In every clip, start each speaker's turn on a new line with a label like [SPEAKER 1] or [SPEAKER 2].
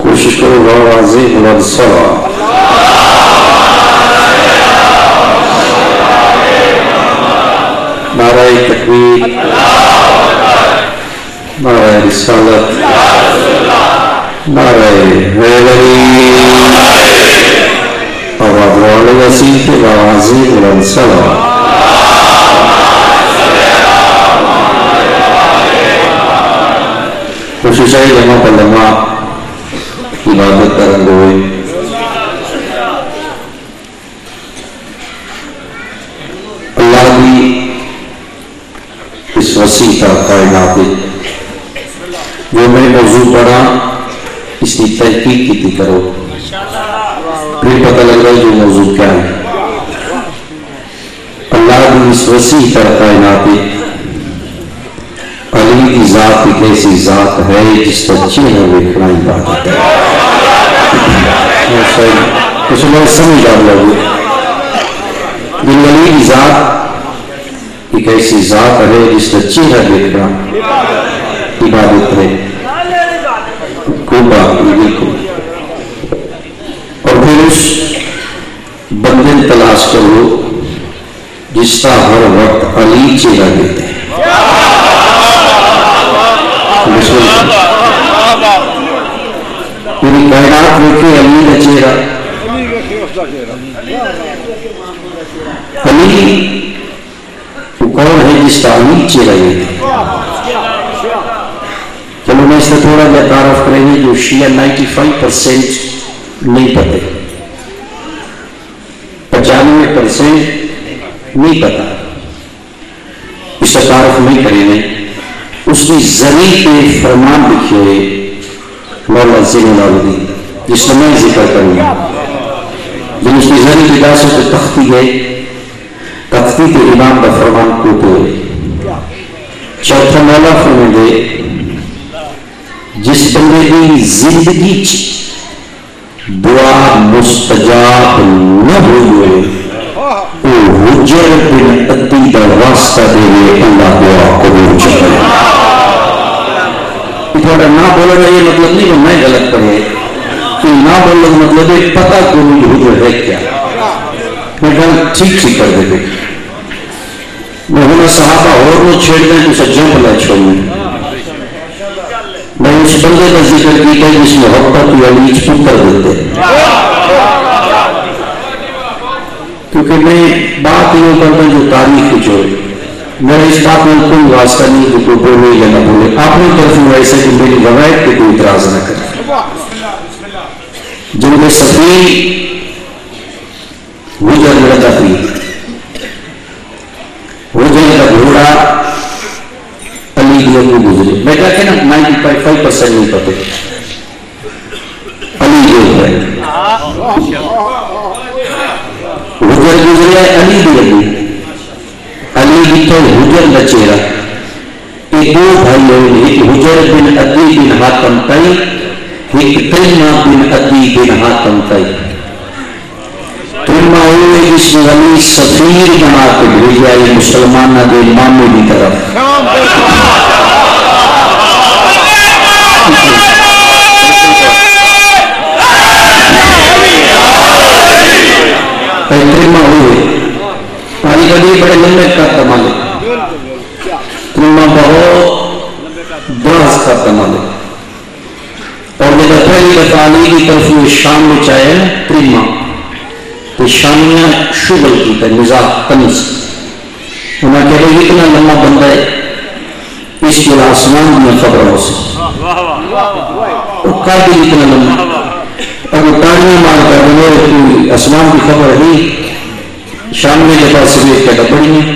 [SPEAKER 1] کوشش کرو واضح والصلاة نعرہ تکبیر نعرہ رسالت نعرہ حیدری آواز والے یسین کے واضح والصلاة کوشش ہے لمحہ پر لمحہ عبادت کرن ہوئے اللہ بھی اس وسیع کا کائنات جو میں موضوع پڑھا اس کی تحقیق کی کرو پھر پتہ لگ رہا ہے جو موضوع کیا ہے اللہ بھی اس وسیع کا کائنات علی کی ذات ایک ایسی ذات ہے جس کا چہرہ دیکھنا عبادت ہے کچھ لوگ سمجھ آ لوگ علی کی ذات ایک ایسی ذات ہے جس کا چہرہ دیکھنا عبادت ہے کوئی بات نہیں بالکل اور پھر اس بندے تلاش کرو جس کا ہر وقت علی چہرہ دیتے ہیں پوری کائنات دیکھے علی کا چہرہ علی وہ کون ہے جس کا علی چہرہ دیتے چلو میں اس سے تھوڑا جا تعارف کریں گے جو شیعہ 95% نہیں پتے 95% نہیں پتا اس سے تعارف نہیں کریں گے اس کی زمین پہ فرمان لکھے ہوئے مولا زین العابدین جس میں میں ذکر کروں گا جن اس کی زمین کی داسوں پہ تختی گئے تختی کے امام کا فرمان کوتے ہوئے چوتھا مولا فرمان دے جس بندے کی زندگی دعا مستجاب نہ ہوئے وہ حجر بن عدی کا واسطہ دے ہوئے اللہ دعا قبول چکے تھوڑا نہ بولے گا یہ مطلب نہیں کہ میں غلط پڑھے کہ نہ بولنے کا مطلب ہے پتہ کو نہیں حجر ہے کیا میں کہاں ٹھیک کر دیتے میں ہونا صحابہ اور وہ چھیڑ دیں تو اسے جنب لائے چھوڑنے میں اس بندے کا ذکر کیتا ہے جس محبت کی علیج پتر دیتے کیونکہ میں بات یہ کرتا ہوں جو تاریخ کی جو میرا اس بات میں کوئی واسطہ نہیں کہ کوئی بولے یا نہ بولے اپنی طرف میں ایسے کہ میری روایت پہ کوئی اعتراض نہ کرے جن میں سفیر حجر میرا تفریح حجر کا گھوڑا علی کو گزرے میں کہتے ہیں نا 95% نہیں پتے علی جو ہے حجر گزرے علی بھی علی تو حجر کا چہرہ ایک دو بھائی ہوئے ایک حجر بن عدی بن حاتم تائی ایک تیمہ بن عدی بن حاتم تائی تیمہ ہوئے جس نے علی سفیر بنا کے بھیجا یہ مسلمانہ دے مامے کی طرف تیمہ ہوئے پانی کا لیے بڑے لمبے کا تمالے تیمہ بہت دراز کا تمالے اور جب پہلے پہلی دفعہ علی کی طرف وہ شام میں چاہے نا تریما تو شامیاں شغل کی تھا مزاح تنس انہوں نے کہا اتنا لمبا بندہ ہے اس کے آسمان میں خبر ہو سکتی وہ کر بھی اتنا لمبا اور وہ تاڑیاں مار کر بنے آسمان کی خبر ہے شام میں کے پاس سے ایک کہتا پڑی ہے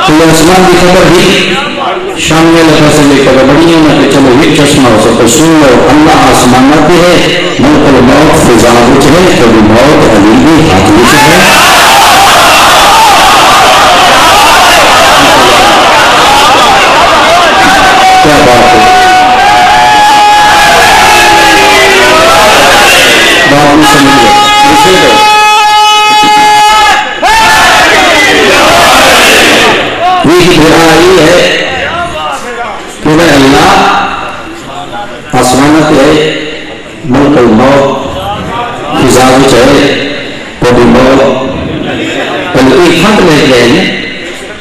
[SPEAKER 1] تو یہ آسمان کی خبر بھی شام میں لگا سے لے کر بڑی ہے نا کہ چلو یہ چشمہ ہو سکتا سن لو اللہ آسمانات ہے ملک الموت فضا وچ ہے کبھی موت علی بھی ہاتھ وچ ہے کیا بات ہے بات نہیں سمجھے یہ برائی ہے کہ وہ اللہ آسمانت ہے ملک الموت فضا وچ ہے کبھی موت بلکہ خط لے کے آئے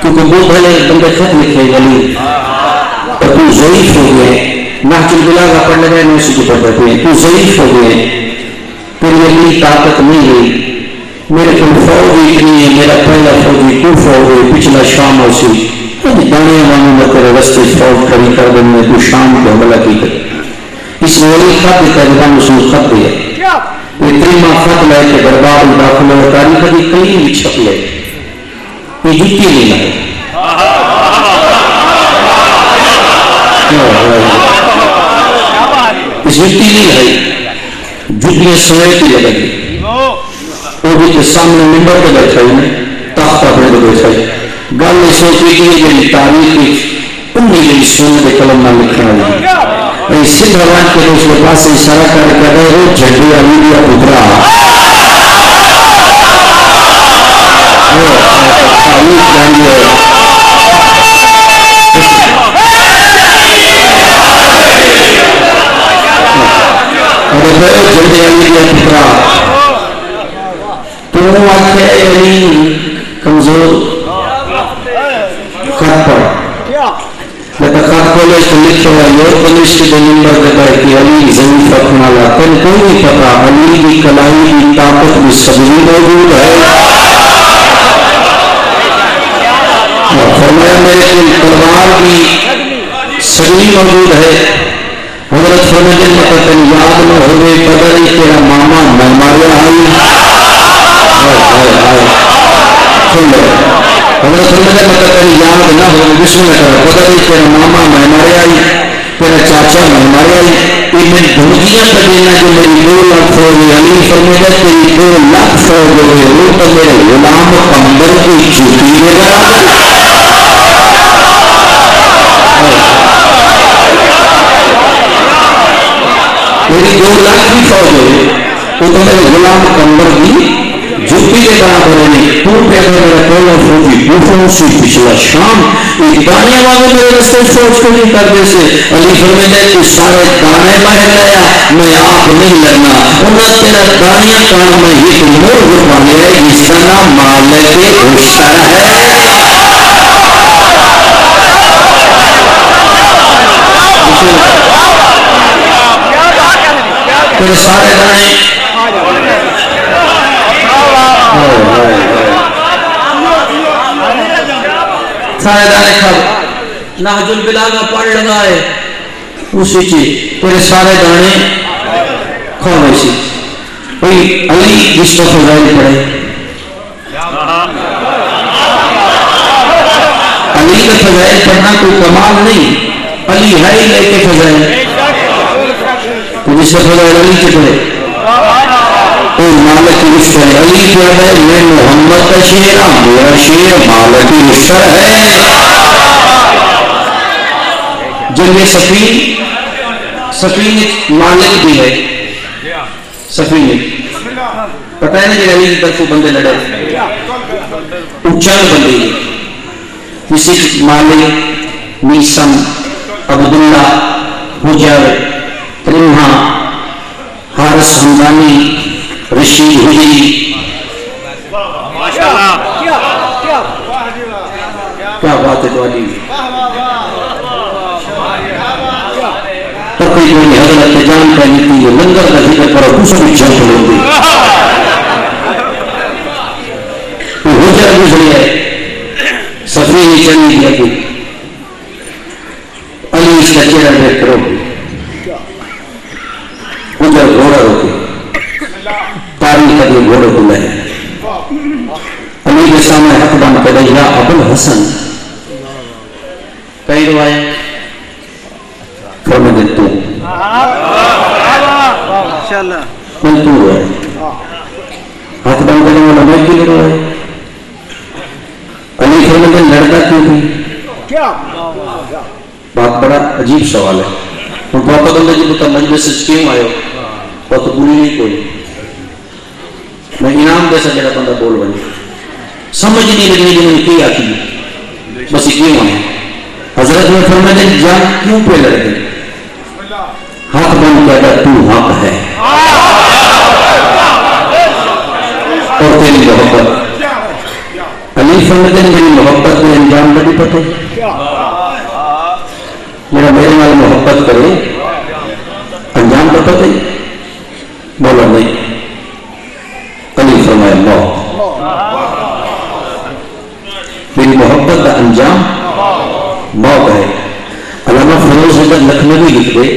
[SPEAKER 1] کیونکہ وہ بھلے بندے خط لکھے ولی اور تو ضعیف ہو گئے نہج البلاغہ پڑھ لگا یونیورسٹی پڑھتے ہیں تو ضعیف ہو گئے تیری اگلی طاقت نہیں رہی میرے کو فوج اتنی ہے میرا پہلا فوجی تو فوج ہے پچھلا شام ہو سی دانے وانوں میں تیرے رستے فوج کھڑی کر دیں میں تو شام کو حملہ کی کر اس نے ولی خط دیتا ہے مسلم خط دیا یہ تریما خط لے کے دربار میں داخل ہو تاریخ کی کئی بھی چھپ لے یہ جتی نہیں لگے اس جتی نہیں ہے جتنے سمیت ہی لگے گی وہ بھی کے سامنے ممبر پہ بیٹھا ہے تخت اپنے پہ بیٹھا ہے گل نے سوچی کہ یہ تاریخ کی انہی کی سنت قلم نہ لکھنا ہے سندھ روان کے اس کے پاس اشارہ کر کے گئے وہ جھنڈی علی دیا پترا جھنڈی علی دیا پترا تو آنکھیں علی کمزور خط پڑھ لیکن خط کھولے تو لکھے ہوئے یور پنش کی دنمبر دیتا ہے کہ علی زمین فتنا لا تن کوئی نہیں پتا علی کی کلائی کی طاقت میں سبزی موجود ہے فرمایا میرے تلوار کی سبزی موجود ہے حضرت فرمایا مطلب یاد نہ ہوئے قدر ہی تیرا ماما میں ماریا آئی حضرت فرمایا مطلب یاد نہ ہوئے بسم اللہ کرو قدر ہی تیرا ماما میں ماریا آئی تیرا چاچا میں ماریا آئی یہ میں دھوکیاں کر دینا جو میری 2 لاکھ فوج ہے علی فرمایا تیری 2 لاکھ فوج ہوئے وہ تو میرے غلام قمبر کی چھوٹی ہے میری 2 لاکھ بھی فوج ہوئے وہ تو میرے غلام قمبر کی جھوٹی کے برابر ہے تو پیدا میرا پہلا فوجی دوسروں سے پچھلا شام ایک دانے والے میرے رستے فوج کو نہیں کر دے سے علی فرمایا تو سارے دانے باہر لایا میں آپ نہیں لڑنا انہیں تیرا دانیہ کام میں ایک مور گروانے ہے اس کا نام مالک عشر ہے تیرے سارے دانے سارے دانے کھب نہج البلاغہ پڑھ لگا ہے اسی چیز تیرے سارے دانے کھونے سی وہی علی جس کو فضائل پڑھے علی کے فضائل پڑھنا کوئی کمال نہیں علی ہے ہی لے کے فضائل تو جس کو فضائل علی کے پڑھے مالک عشر علی کیا ہے میں محمد کا شیر میرا شیر مالک عشر ہے جنگ سفین مالک بھی ہے سفین پتہ ہے نا کہ علی کی طرف بندے لڑے اچھل بندے کسی مالک میسم عبداللہ حجر ترمہ حارس حمدانی رشید حجری کیا کیا بات ہے تمہاری تقریباً حضرت جان کا نیتی ہے لنگر کا ذکر کرو دوسری جنگ لوگی تو حجر گزری ہے سفید چلی دیا کہ علی اس کا چہرہ دیکھ کرو حجر گھوڑا ہوتی تاریخ کا یہ گھوڑے کو لے علی کے سامنے حق بان کر یا ابو الحسن کئی روایت فرمائے تو من تو ہے ہاتھ بان کرنے والا میں کی روایت علی فرمائے لڑکا کیوں تھی بات بڑا عجیب سوال ہے ہم پاپا بندہ جی بتا مجلس سے کیوں آئے ہو بہت بری نہیں کوئی میں انعام جیسا جگہ بندہ بول بنے سمجھ نہیں لگنے جو میں کی آتی ہے بس یہ کیوں آئے حضرت میں فرمائے جان کیوں پہ لڑ گئی ہاتھ بند کہتا تو حق ہے اور تیری محبت علی فرمائے میری محبت میں انجام کا بھی پتہ میرا میرے نال محبت کرے انجام کا پتہ بولا نہیں علی فرمائے موت میری محبت کا انجام موت ہے علامہ فیروز احمد لکھنوی لکھ دے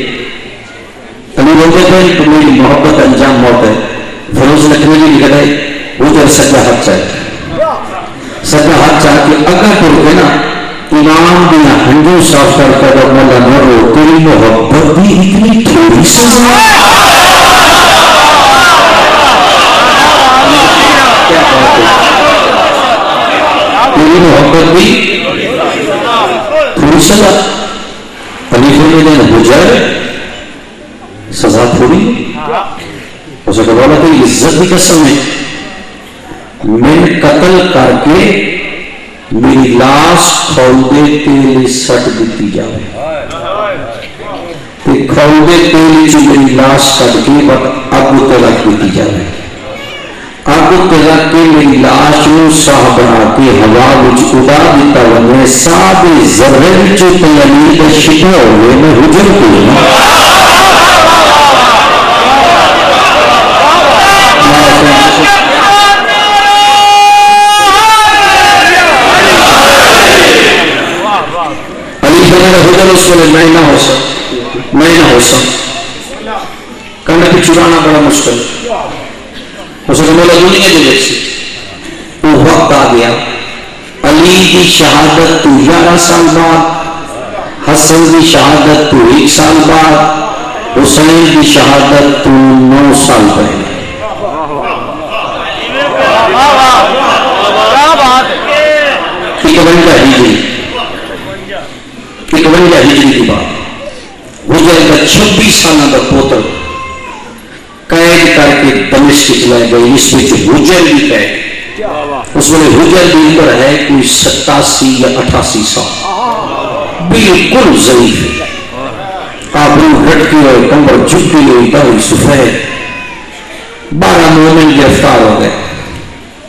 [SPEAKER 1] علی روزے تھے تو میری محبت کا انجام موت ہے فیروز لکھنوی لکھ دے وہ جو سچا حق چاہتے سچا حق چاہتے اگر تو رکے نا امام دیا ہنجو صاف کر کر مولا نہ رو تیری محبت بھی اتنی تھوڑی سزا تیری محبت بھی تھوڑی سزا علی فرمائے ہو جائے سزا تھوڑی اسے کہا کہ عزت کی قسم ہے میں قتل کر کے میری لاش کھولدے تیل سٹ دیتی جائے کھولدے تیل چ میری لاش کٹ کے اگ تلک دیتی جائے اگ تلک کے میری لاش نو ساہ بنا کے ہوا وچ اڑا دیتا ونے ساہ دے ذرے وچ تیلی دا شکا ہوئے میں حجر کوئی میں نہ ہو سکتا کہنا کہ چرانا بڑا مشکل اسے کہ مولا دنیا جو جیسی وہ وقت آ گیا علی کی شہادت تو 11 سال بعد حسن کی شہادت تو 1 سال بعد حسین کی شہادت تو 9 سال پہلے اکونجا ہجری کی بات حجر کا 26 سالہ کا پوتر قید کر کے دمشق چلائے گئے اس میں حجر بھی قید اس میں حجر بھی اندر ہے کوئی 87 یا 88 سال بالکل ضعیف ہے آبرو ہٹکی ہوئے کمر جھکی ہوئی داڑھی سفید 12 مومن گرفتار ہو گئے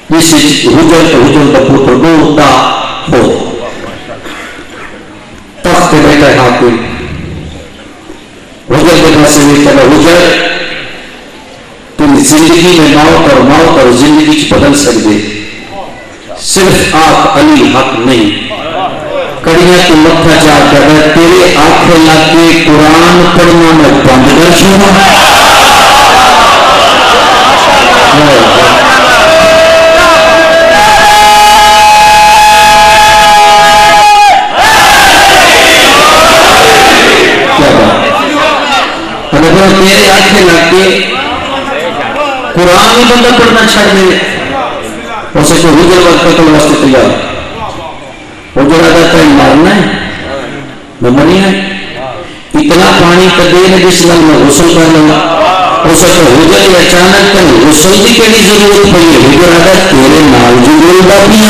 [SPEAKER 1] جس حجر کا پوتر ڈوتا ہو تخت پہ بیٹھا ہے حاکم حجر کے پاس سے کہا حجر تم زندگی میں موت اور زندگی کی بدل سکتے صرف آپ علی حق نہیں کڑیاں تو متھا جا کر تیرے آنکھیں لگ کے قرآن پڑھنا میں بند کر چھوڑا تیرے آنکھیں لگ کے قرآن ہی بندہ پڑھنا چھڑ دے اسے کو حجر وقت قتل واسطے تیار حجر آتا ہے مارنا ہے میں منی ہے اتنا پانی کا دے ہے جس میں غسل کر لوں اسے کو حجر ہی اچانک کر غسل کی کیلی ضرورت پڑی ہے حجر آتا ہے تیرے نال جو ضرورت بھی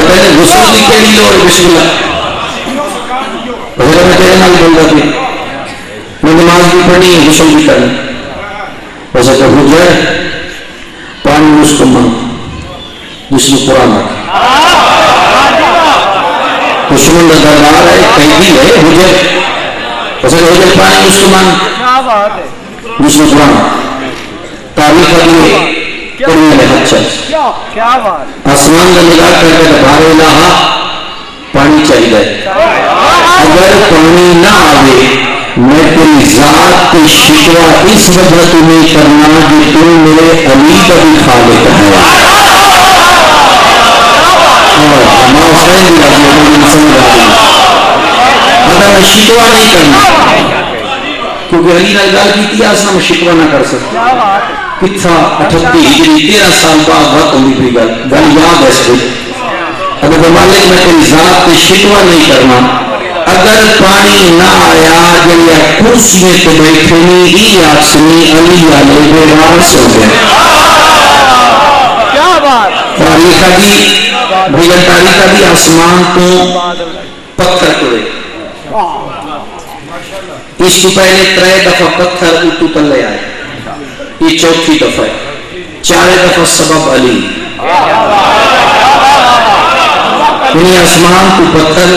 [SPEAKER 1] پہلے غسل کی کیلی اور بسم اللہ حضرت میں تیرے نال بول رہا تھی میں نماز بھی پڑھنی ہے غسل بھی کرنا ویسے کہ حجر پانی مستمن جس میں قرآن آتا دشمن کا دربار ہے قیدی ہے حجر ویسے کہ حجر پانی مستمن جس میں قرآن تاریخ دیئے کرنے لے حد چاہیے آسمان کا نگاہ کر کے بھارے الہا پانی چاہیے اگر پانی نہ آوے میں تیری ذات کی شکوہ اس وجہ تمہیں کرنا کہ تم میرے علی کا بھی خالق ہے ماں حسین بھی رضی اللہ سمجھ آئی اگر میں شکوہ نہیں کرنا کیونکہ علی نے گل کی تھی آسنا میں شکوہ نہ کر سکتا کتھا 38 ہجری 13 سال بعد بات ہوئی تھی گل یاد ہے سکتا اگر مالک میں تیری ذات کی شکوہ نہیں کرنا اگر پانی نہ آیا جنیا کرسی میں تو بیٹھنی ہی آسنی علی علیہ وارث ہو گئے تاریخہ دی بھیا تاریخہ دی آسمان تو پتھر کرے اس سے پہلے 3 دفعہ پتھر اتو تلے آئے یہ 4تھی دفعہ 4 دفعہ سبب علی یعنی آسمان کو پتھر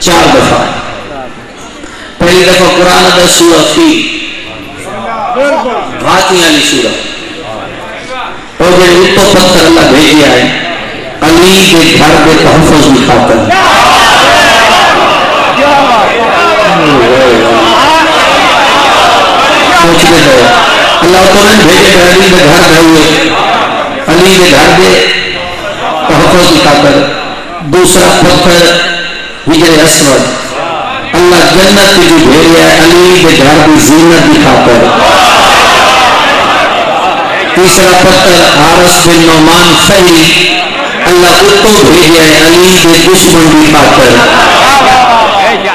[SPEAKER 1] 4 دفعہ پہلی دفعہ قرآن دا سورہ فی بھاتی علی سورہ اور جب اتو پتھر اللہ بھیجی آئے علی کے گھر کے تحفظ میں خاطر سوچتے ہیں اللہ تعالیٰ نے بھیجے کہ علی کے گھر رہے علی کے گھر کے تحفظ میں خاطر دوسرا پتھر ہجر اسود اللہ جنت کی بھی بھیجا ہے علی کے گھر کی زینت دکھا کر تیسرا پتھر حارث بن نعمان فہی اللہ اتو بھیجا ہے علی کے دشمن دکھا کر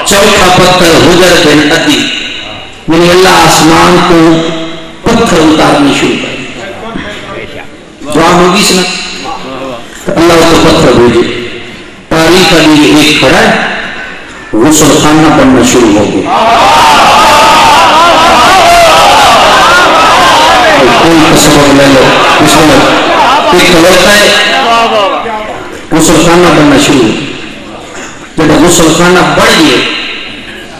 [SPEAKER 1] چوتھا پتھر حجر بن عدی یعنی اللہ آسمان کو پتھر اتارنے شروع کر دعا ہوگی سنا اللہ کو پتھر بھیجے تاریخ علی ایک کھڑا ہے غسل خانہ بننا شروع ہو گیا کوئی سبب لے لو اس میں ایک کھڑوتا ہے غسل خانہ بننا شروع جب غسل خانہ بڑھ گئے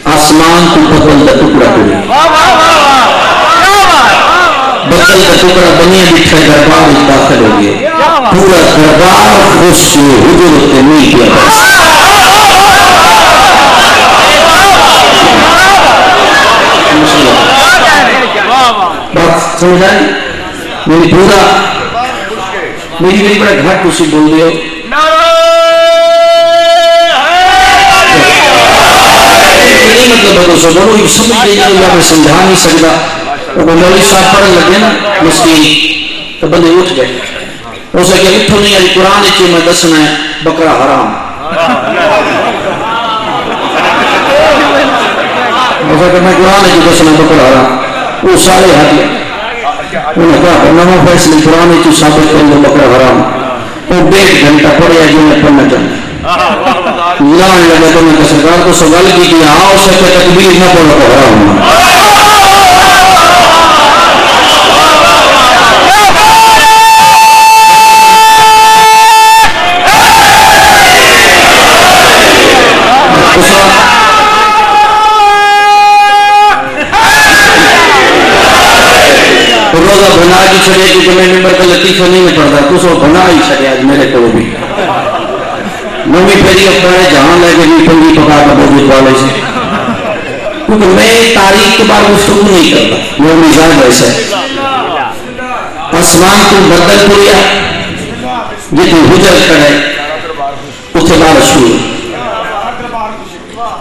[SPEAKER 1] آسمان کو بطل کا ٹکڑا کرے بطل کا ٹکڑا بنیا بٹھا دربار داخل ہو گئے پورا دربار خوش حضور ہوتے نہیں کیا بات سمجھ آئی میری پورا میری بڑا گھٹ اسی بول دے ہو نہیں مطلب بھروسہ بولو یہ سمجھ دے جائے اللہ میں سمجھا نہیں سکتا وہ مولی صاحب پڑھنے لگے نا مسکین تو بندے اٹھ گئے اسے کہ اٹھو نہیں آئی قرآن چی میں دسنا ہے بکرا حرام اسے کہ میں قرآن چی دسنا بکرا حرام وہ سارے ہاتھ انہوں نے کہا نمہ فیصلے قرآن چی ثابت کریں گے بکرا حرام وہ 1.5 گھنٹہ پڑھے جو میں پڑھنا چاہتا لان لگا تو میں سرکار کو سوال کی کہ آؤ سے کہ تکبیر نہ پڑھو تو حرام روزہ بنا کی چھڑے کیونکہ میں ممبر کا لطیفہ نہیں پڑھتا تو سو بنا ہی چھڑے آج میرے کو بھی نومی پھیری اپنے جہاں لے کے بھی پنگی پکا کر موجود والے سے کیونکہ میں تاریخ کے بعد گفتگو نہیں کرتا وہ مزاج ایسا ہے آسمان کو بدل پوریا جتنی حجر کرے اتنے بار شروع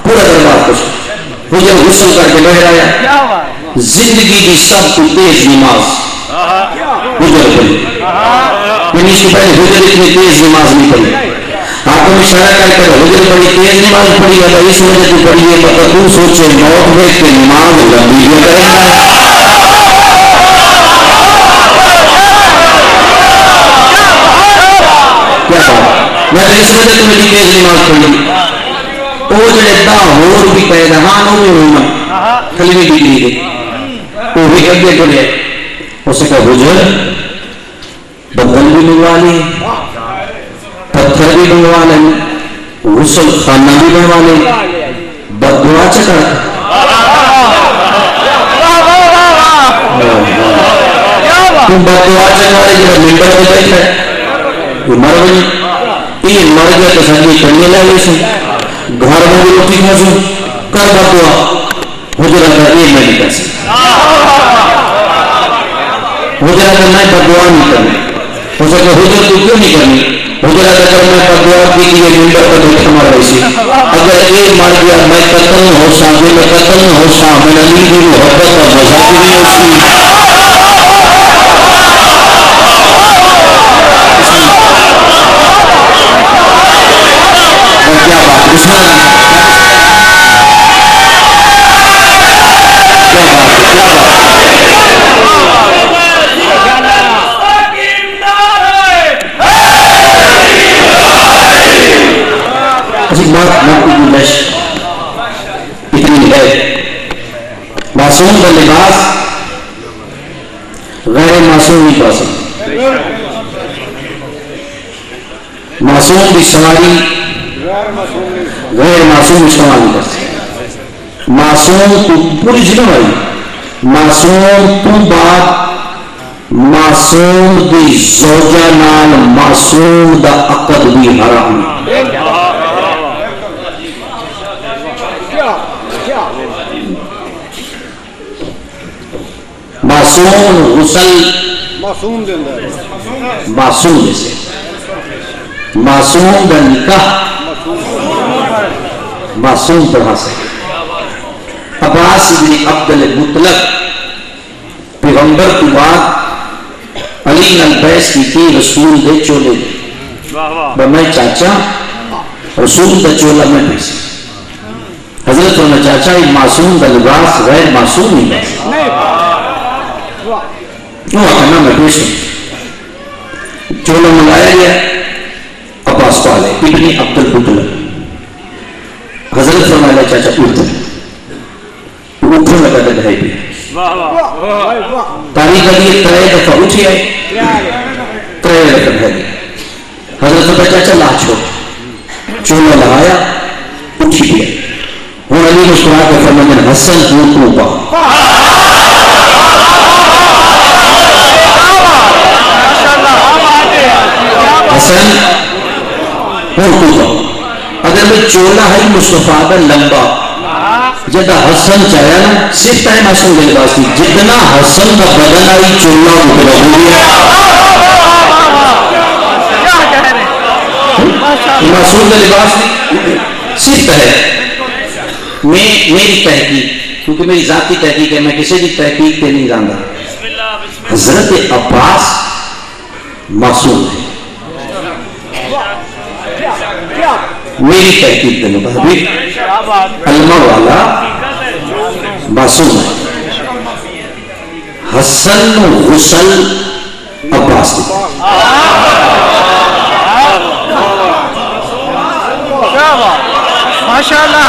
[SPEAKER 1] پورا دربار کچھ حجر غسل کر کے بہرایا زندگی کی سب کو تیز نماز حجر پڑھی یعنی اس کے پہلے حجر اتنی تیز نماز نہیں پڑھی آپ کو اشارہ کر کر حجر بڑی تیز نماز پڑھی ہے اس وجہ سے پڑھی ہے تو تو سوچے موت میں کہ نماز لمبی کیوں کرے کیا میں اس وجہ سے بڑی تیز نماز پڑھی وہ جڑے دا ہور بھی قید ہاں نو بھی ہونا کلمی ڈگری دے وہ بھی اگے پڑھے اسے کہا حجر بدل بھی بنوا لی، پتھر بھی بنوا لیں، غسل خانہ بھی بنوا لیں، بددعا چکا تم بددعا چکا رہے جب ممبر پہ بیٹھا ہے یہ مر گئی، یہ مر گیا تو سنگی کرنے لگے سن گھر میں بھی روٹی موزوں کر بددعا حجر اگر یہ میں نہیں کر سکتا، حجر اگر میں بددعا نہیں کرنے، اسے کہ حجر تو کیوں نہیں کرنی، حجر اگر میں بددعا کی لیے ممبر پر بیٹھا مر رہی سی، اگر یہ مر گیا میں قتل نہ ہو سا، میں قتل نہ ہو سا، میں علی کی محبت اور مذہب بھی اس کی اور کیا بات اس میں اتنی ہے معصوم کا لباس غیر معصوم نہیں پا سکتا، معصوم کی سواری غیر معصوم استعمال نہیں کر سکتا، معصوم تو پوری ذمہ داری، معصوم تو بات معصوم دی زوجہ نال معصوم دا عقد بھی حرام ہے، معصوم غسل معصوم جیسے معصوم دا نکاح معصوم طرح سے عباس بن عبد المطلب پیغمبر کی بات علی البیس کی تھی رسول دے چولے دے میں چاچا رسول دا چولا میں پیسے حضرت میں چاچا ایک معصوم دا لباس غیر معصوم نہیں پیسے وہ آخنا میں پیش ہوں چولا منگایا گیا عباس پالے ابن عبد المطلب حضرت فرمایا چاچا اٹھنے لگا دہائی پہ تاریخ علی ترے دفعہ اٹھی آئے ترے دفعہ ہے حضرت فرمایا چاچا لا چھوڑ چولا لگایا اٹھی پہ ہوں علی مسکرا کے فرمایا حسن ہوں تو حسن اگر میں چولا ہے مصطفیٰ کا لمبا جدہ حسن چاہیا نا صرف تاہے معصوم کے لباس تھی جتنا حسن کا بدن آئی چولا مطلب ہو گیا معصوم کا لباس تھی صرف تاہے میری تحقیق کیونکہ میری ذاتی تحقیق ہے میں کسی بھی تحقیق پہ نہیں جانتا حضرت عباس معصوم ہے میری تحقیق کے مطابق علماء والا معصوم ہے حسن غسل عباس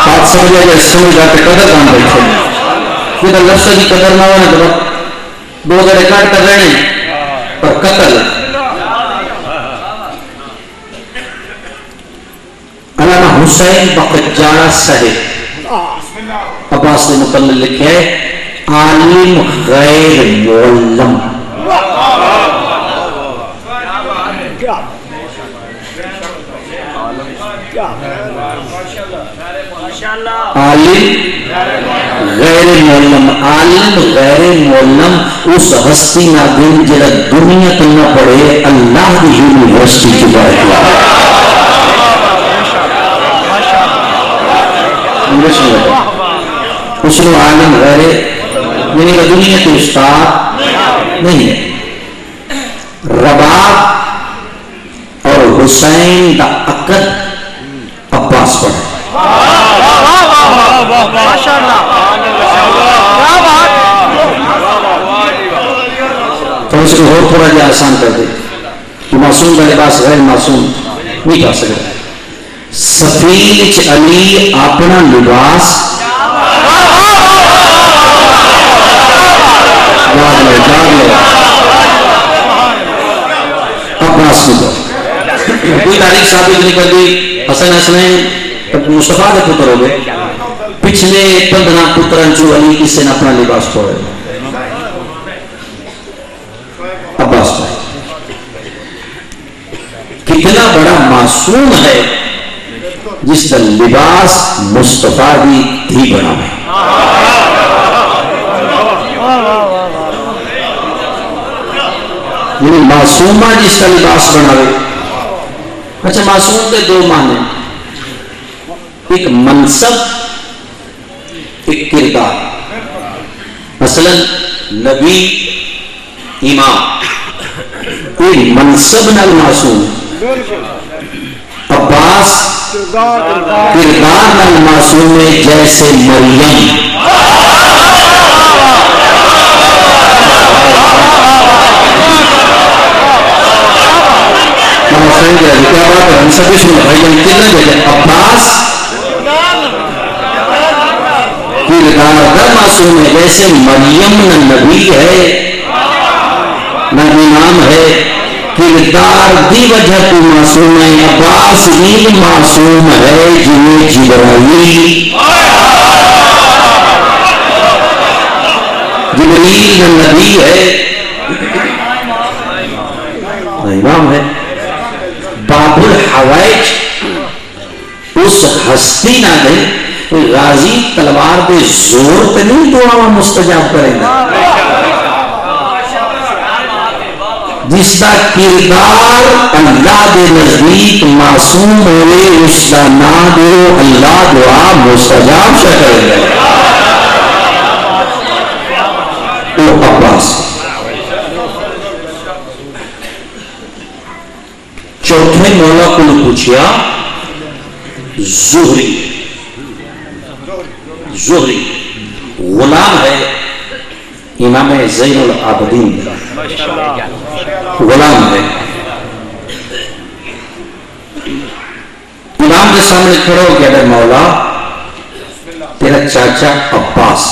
[SPEAKER 1] بات سمجھا گیا سمجھا کے قدر کام بیٹھے پھر لفظ کی قدر نہ ہونے کے بعد دو ذرے کاٹ کر رہے ہیں اور قتل علامہ حسین بقجارہ صاحب عباس نے مقلل لکھے عالم غیر معلم عالم غیر معلم عالم غیر معلم اس ہستی نادم جڑا دنیا تو نہ پڑھے اللہ کی یونیورسٹی کی بات اس نے عالم غیر یعنی کہ دنیا کے استاد نہیں ہے رباب اور حسین دا عقد عباس پڑھے تو اس کو اور تھوڑا جا آسان کر دے کہ معصوم کا لباس غیر معصوم نہیں کر سکتا سفید علی اپنا لباس جاگ لے کوئی تاریخ ثابت نہیں کر دی حسن حسنین مصطفیٰ کے پتر ہو گئے پچھلے 15 پتران جو علی کسی نے اپنا لباس پڑے عباس پڑے کتنا بڑا معصوم ہے جس کا لباس مصطفیٰ بھی تھی بنا ہے یعنی معصومہ جس کا لباس بنا ہے. اچھا معصوم کے دو معنی ایک منصب ایک کردار مثلا نبی امام ایک منصب نال معصوم عباس کردار نال معصوم ہے جیسے مریم کیا بات ہے ہم سب سن بھائی کتنا جگہ عباس کردار در معصوم ہے جیسے مریم نہ نبی ہے نہ امام ہے کردار دی وجہ تو معصوم ہے عباس بھی معصوم ہے جنہیں جبرائیل نہ نبی ہے امام ہے باب الحوائج اس ہستی نہ دے غازی تلوار دے زور پہ نہیں دعا مستجاب کرے گا جس کا کردار اللہ دے نزدیک معصوم ہوئے اس کا نام دے اللہ دعا مستجاب سے کرے گا وہ عباس چوتھے مولا کو پوچھیا زہری غلام ہے امام زین العابدین غلام ہے امام کے سامنے کھڑا ہو کہ اگر مولا تیرا چاچا عباس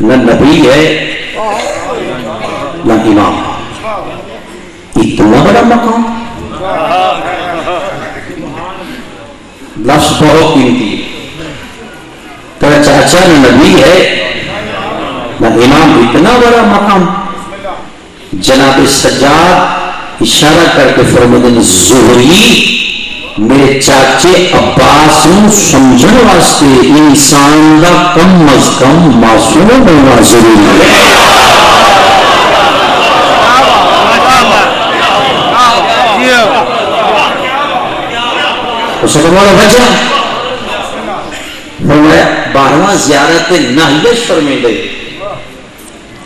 [SPEAKER 1] نہ نبی ہے نہ امام اتنا بڑا مقام لفظ بہت قیمتی تیرا چاچا نہ نبی ہے نہ امام اتنا بڑا مقام جناب سجاد اشارہ کر کے فرمودن زہری میرے چاچے عباس سمجھن واسطے انسان دا کم از کم معصوم ہونا ضروری ہے اسے کمالا بچا فرمایا 12واں زیارت ناہیہ شرمندے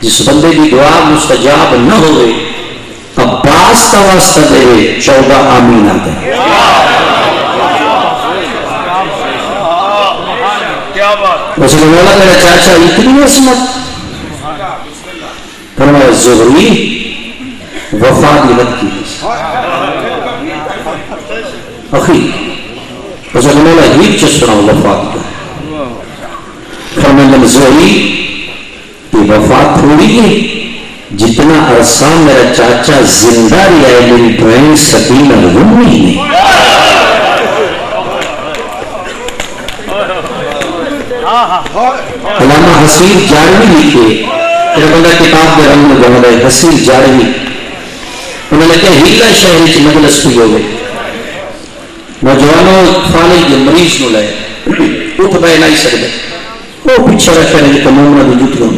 [SPEAKER 1] جس بندے کی دعا مستجاب نہ ہوئے عباس کا واسطہ دے 14 آمین آتے اسے کمالا میرا چاچا اتنی عصمت فرمایا زہری وفات لت کی اخی اسے کمالا ہی چسنا وفات کا فرمایا زہری یہ وفات تھوڑی ہے جتنا عرصہ میرا چاچا زندہ رہا ہے میری ڈرائنگ سکین الغم نہیں علامہ حسین جاروی لکھے پھر بندہ کتاب میں رنگ میں گوڑا ہے حسین جاروی انہوں نے کہا ہیلا شہری کی مجلس پہ ہو گئے نوجوانوں فالے کے مریض نو لائے اٹھ بے نہیں سکتے وہ پیچھے رکھے رہے کہ مومنہ دی جوتیوں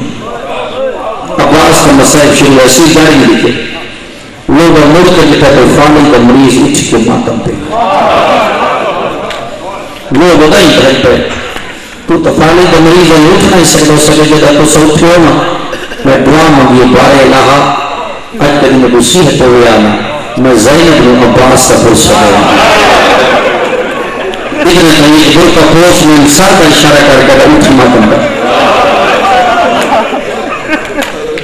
[SPEAKER 1] عباس کا مسائب شروع حسین جاروی لکھے لوگ مڑ کر لکھا تو فالے کا مریض اٹھ کے ماتم پہ لوگ بدائی بھائی پہ تو تفالی کا مریض ہے اٹھ نہیں سکتا سکے جدا تو سوٹھ ہو نا میں دعا مانگی بارے الہا اج کدی میں نصیحت ہوئے آنا میں زینب بن عباس کا پرس ہوا اتنے کہیں دل کا پوش میں انسان کا اشارہ کر کے اٹھ ماتم پر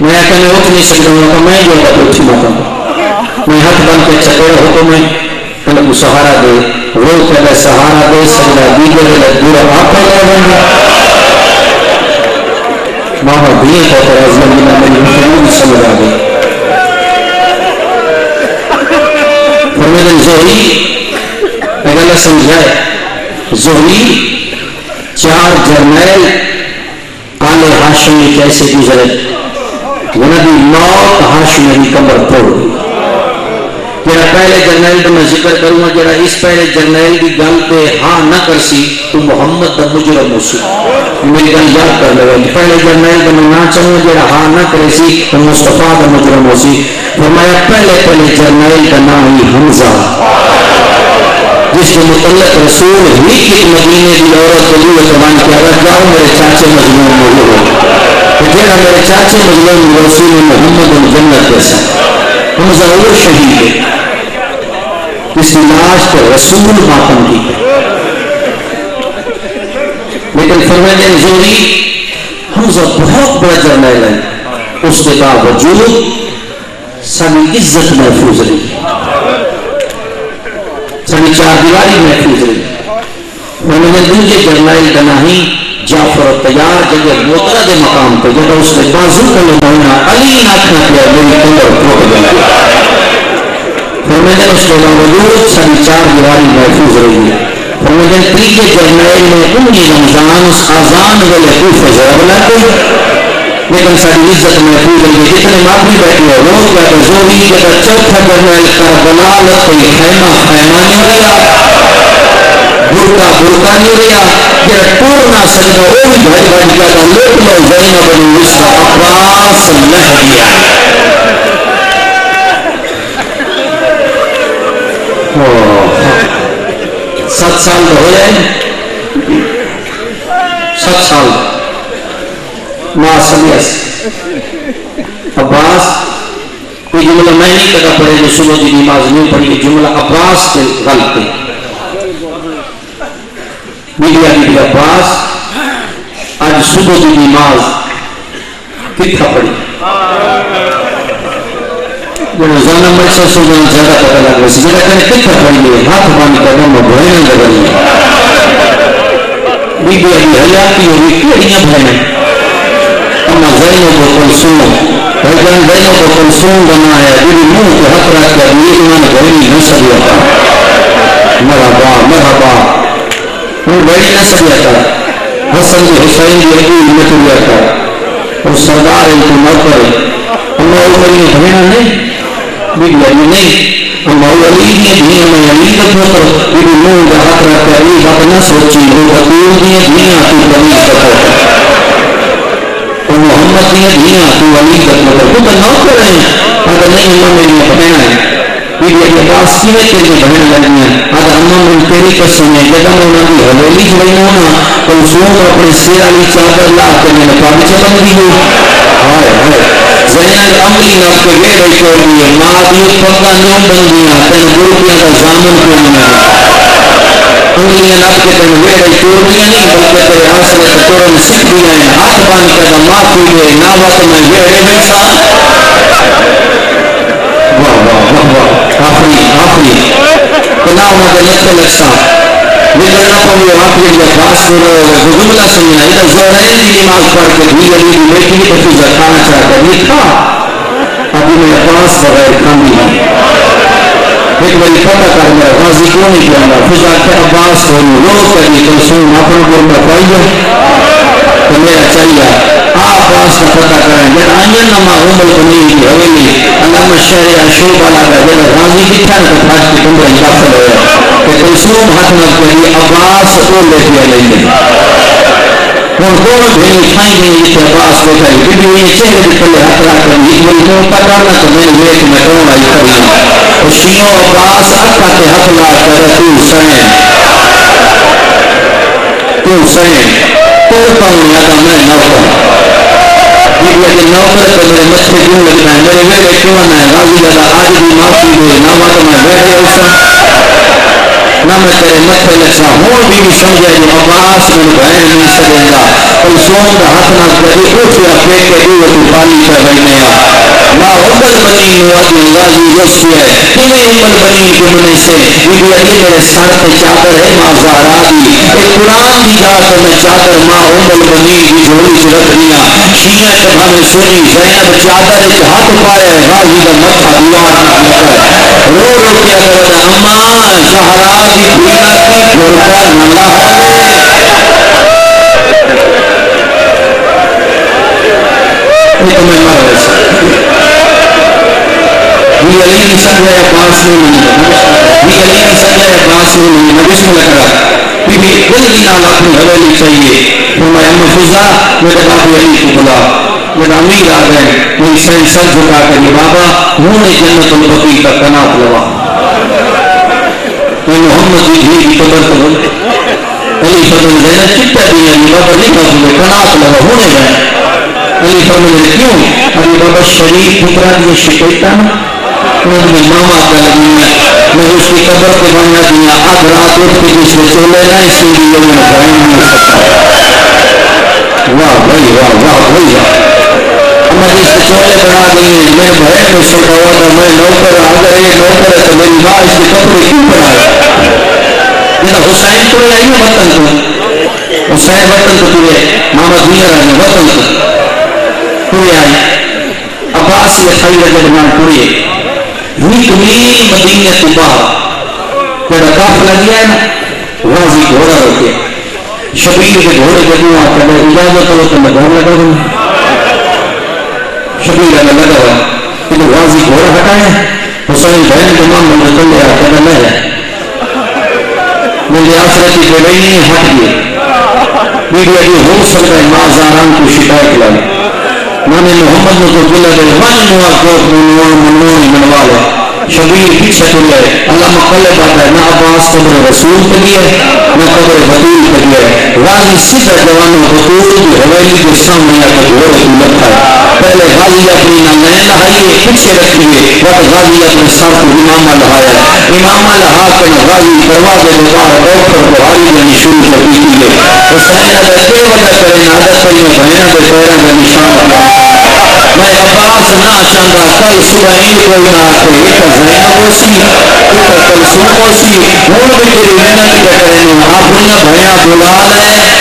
[SPEAKER 1] میں کہنے اٹھ نہیں سکتا ہوں تو میں جو ہے اٹھ ماتم پر میں ہاتھ بن کے چکر ہو تو میں کل کو سہارا دے رو کہلے سہارا دے سجدہ دیگر لدورا آپ پر لے رہے ماما دیئے تو پر از مدینہ میری مفہوم سمجھ آگئی فرمیدہ زہری اگر سمجھائے زہری 4 جرنیل آل ہاشمی کیسے گزرے ونبی موت ہاشمی کی قبر توڑ دی جڑا پہلے جرنیل کا میں ذکر کروں گا جڑا اس پہلے جرنیل کی گل پہ ہاں نہ کرسی تو محمد دا مجرم ہوسی میری گل یاد کر لو پہلے جرنیل کا میں نہ چاہوں جڑا ہاں نہ کرے سی تو مصطفیٰ دا مجرم ہوسی فرمایا پہلے جرنیل کا نام ہی حمزہ جس کے متعلق رسول ہی کی مدینے کی عورت کو یہ زبان کیا اگر جاؤ میرے چاچے مظلوم موجود ہو تو جڑا میرے چاچے مظلوم رسول محمد الجنت جیسا حمزہ وہ شہید ہے جس کی لاش کو رسول ماتم کی لیکن فرماتے ہیں زہری حمزہ بہت بڑا جرنیل ہے اس کے باوجود ساری عزت محفوظ رہی ساری 4 دیواری محفوظ رہی انہوں نے دوسرے جرنیل بنائی جعفر الطیار جگہ موترہ کے مقام پہ جگہ اس نے بازو کا لبانا علی ناکھنا کیا میری کمر ٹوٹ گئی فرماتے ہیں اس کے باوجود ساری 4 دیواری محفوظ رہی ہے فرماتے ہیں تیجے جرنیل نے انہی رمضان اس آزان والے خوف ضرب لاتے لیکن ساری عزت محفوظ رہی ہے جتنے معافی بیٹھے ہو روز کا زہری جگہ چوتھا جرنیل کربلا میں کوئی خیمہ نہیں رہا برکا نہیں رہا جڑا ٹور نہ سکتا وہ بھی بھائی بھائی کا لوٹ لو زینب بن عیسیٰ عباس لہ گیا 7 سال ہو جائے 7 سال ماں سمیس عباس کوئی جملہ میں نہیں کہتا پڑھے جو صبح کی نماز نہیں پڑھی جملہ عباس کے غلط ہے میڈیا کی عباس آج صبح کی نماز کتنا پڑھی جو روزانہ مرچہ سوزان زیادہ پتہ لگ رہا ہے جگہ کہنے کتنا پڑھی ہے ہاتھ بانی کرنا مبھوئے نہ لگنی میڈیا کی حیاتی ہوئی کیڑیاں بھائیں اما زینب و کلثوم بھائیجان زینب و کلثوم بنا ہے میری منہ کے حق رکھ کر یہ ایمان بھائی نسب یاتا مرحبا مرحبا ان بڑی نسب یاتا حسن کی حسین کی حقیل مطلب یاتا اور سردار ان کو نوکر اما اولی بھینا نہیں میری علی نہیں اما اولی دیئے دنیا میں علی کا پوتر میری منہ کے حق رکھ کر علی بات نہ سوچی وہ بطور دیئے دنیا تو بنی سکتا محمد نے دیا تو علی کا مطلب وہ تو نوکر ہیں اگر نہیں امام نے بہنا ہے میری عباس کیویں تیری بہن لگی ہے اگر امام نے تیری قسم ہے جگہ میں انہوں کی حویلی جو نہیں ہونا کلثوم اپنے سیر علی چادر لا کے میں نے پاکی چلن دی ہو ہائے ہائے زینب عملی نا کے گیڑے چھوڑ دیئے ماں دیو پکا نیوں بن دیا تین گروپیاں کا زامن کو منا انگلیاں نہ کے تن ویڑے چوڑیاں نہیں بلکہ تیرے حاصل ٹورن سکھیاں ہیں ہاتھ بان کر معافی ہوئے نہ وقت میں ویڑے بیٹھا واہ واہ واہ واہ آخری کنا مدد نکل لکسا لیکن نہ پہلے آخری جب باس ہو رہے ہوئے وہ جملہ سننا ادھر زہرین کی نماز پڑھ کے بھی علی بھی بیٹی کی تفیزہ کھانا چاہتا یہ تھا ابھی میں عباس بغیر کھاندی ہوں ایک بڑی پتہ کر میں غازی کیوں نہیں کیا گا فضا کے عباس کو روز کری کلثوم اپنا گھر میں پائیے تو میرا چاہیے عباس کا پتہ کریں جب آئین نما عمر بنی کی حویلی علامہ شہر عشوب علا کا جب غازی کی تھا تو پھاش کی کمرے داخل ہوئے کہ کلثوم ہاتھ نہ کری عباس کو لے دیا لیں گے اور دونوں بھئی کھائیں گے یہ عباس کو کھائی کیونکہ یہ چہرے کے پلے ہاتھ رکھ کر یہ بڑی کو پتہ نہ تو میں ویٹ میں کون آئی کرنا اور شیعوں عباس آقا کے حق لا کر تو سین تو پاؤں آقا میں نوکر یہ کہ نوکر تو میرے مچھے کیوں لگنا ہے میرے ویٹے کیوں آنا ہے غازی اللہ آج بھی معافی ہوئے نہ مات میں ویٹے اسا نہ میں تیرے متھے لکھا ہوں بھی سمجھے جو عباس میں بہن نہیں سکیں گا کلثوم کا ہاتھ نہ کری اٹھ یا پھینک کے دیو تو پانی کر رہی نیا ماں حکم بنی زمین وادی غازی رشتی ہے تمہیں عمر بنی گمنے سے بی بی علی میرے سر پہ چادر ہے ماں زہرا دی ایک قرآن دی رات میں چادر ماں عمر بنی کی جھولی سے رکھ دیا شیعہ جب ہمیں سنی زینب چادر ایک ہاتھ پائے غازی کا متھا دیوار نہ نکل رو رو کے اگر اما زہرا دی بینا کی گھر نہ یہ تمہیں مر رہے بی علی نے سجدہ عباس میں نہیں بی علی نے سجدہ عباس میں نہیں میں بسم اللہ کرا بی بی جلدی نال اپنی حویلی چاہیے فرمایا محفوظہ میرے بابی علی کو بلا میرا امیر آ گئے میری سین سر جھکا کر یہ بابا ہوں نے جنت البقیع کا کنات لوا میں محمد کی دھی کی قبر تو بول علی فضل زینب چکتا بھی ہے بابا نہیں بازو کنات لوا ہونے گئے علی فرمانے کیوں ابھی بابا شریف پترا دیے شکیتا نا انہیں ماما کر دیا میں اس کی قبر کو بنا دیا اب رات اٹھ کے جس میں چولے نہ اس کے لیے میں بھائی نہیں سکتا واہ بھائی واہ واہ بھائی میں اس کے چولے بنا دیے میں بھائی میں سوچا ہوا تھا میں نوکر اگر یہ نوکر ہے تو میری ماں اس کے کپڑے کیوں بنائے جیسا حسین تو آئی نا وطن تو حسین وطن تو تجھے ماما دنیا رہنے وطن تو پورے آئی عباس کے خیر جبنان پورے نکلی مدینہ تو باہر جڑا قافلہ گیا ہے نا غازی گھوڑا روکے شبیر کے گھوڑے کے دعا کرنے اجازت ہو تو میں گھوڑا لگا دوں شبیر اللہ لگا ہوا کہ تو غازی گھوڑا ہٹائے حسین بہن کے ماں میں چل رہا کہ میں ہے میری آخرتی کے بھائی ہٹ گئے میری ابھی ہو سکتا ہے ماں زاران کو شکایت لائی مانے محمد نے تو دلہ دے من موافق منوان منوالا شبیر پیچھے تو لے اللہ مقلب آتا ہے نہ عباس قبر رسول کے لیے نہ قبر بدول کے لیے غازی سیدھا جوانوں بطول کی حویلی کے سامنے آتا گھوڑے کی لگتا ہے پہلے غازی اپنی نمین لہائیے پیچھے رکھیے وقت غازی اپنے سر کو امامہ لہایا امامہ لہا کے غازی دروازے دوبارہ ڈاکٹر بہاری میں نشون کو دیکھیے حسین اگر دے وجہ کریں عادت پر میں بہن دے پیروں میں نشان کیا میں عباس نہ چاہتا کل صبح ہی کوئی نہ آتے ایک زینب ہوسی ایک کلثوم ہوسی وہ بھی تیری محنت کے کریں آپ نے بھیا بلا لے